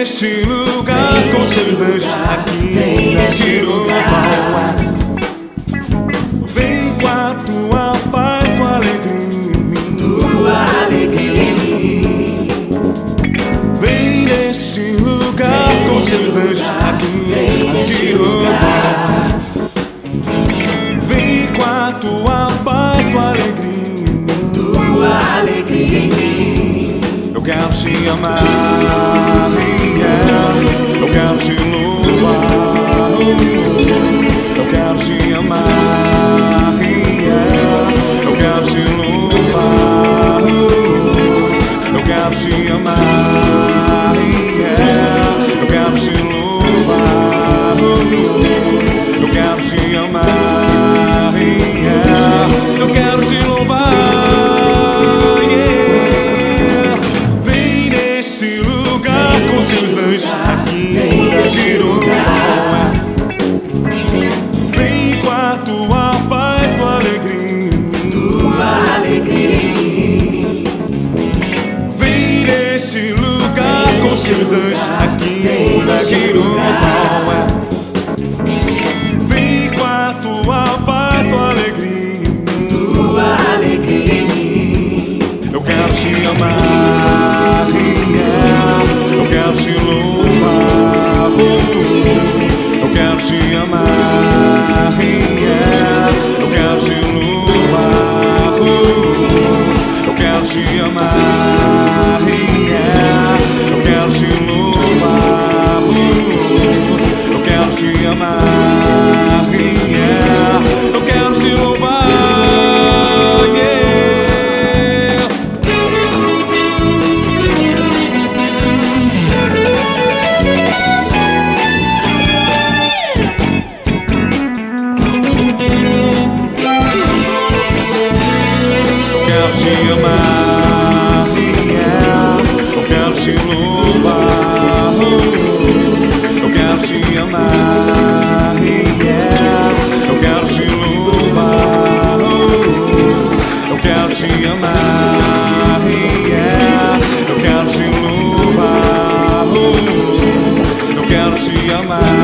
Neste lugar com seus anjos aqui neste lugar. Vem com a tua paz, tua alegria em mim. Tua alegria em mim. Vem neste lugar com seus anjos aqui neste lugar. Vem com a tua paz, tua alegria em mim. Tua alegria em mim. Eu quero te amar, eu quero te louvar, eu quero te amar, eu quero te louvar, eu quero te amar, eu quero te louvar, eu quero te amar, eu quero te louvar. Nesse lugar com os teus anjos aqui neste lugar. Vem com a tua paz, tua alegria em mim. Tua alegria em mim. Vem nesse lugar com os teus anjos aqui neste lugar. Vem com a tua paz, tua alegria em mim. Tua alegria em mim. Eu quero te amar, eu quero te louvar, eu quero te amar, eu quero te louvar, eu quero te amar, eu quero te louvar, eu quero te amar, eu quero te louvar. Te amar, eu quero te louvar, eu quero te amar, eu quero te louvar, eu quero te amar, eu quero te louvar, eu quero te amar.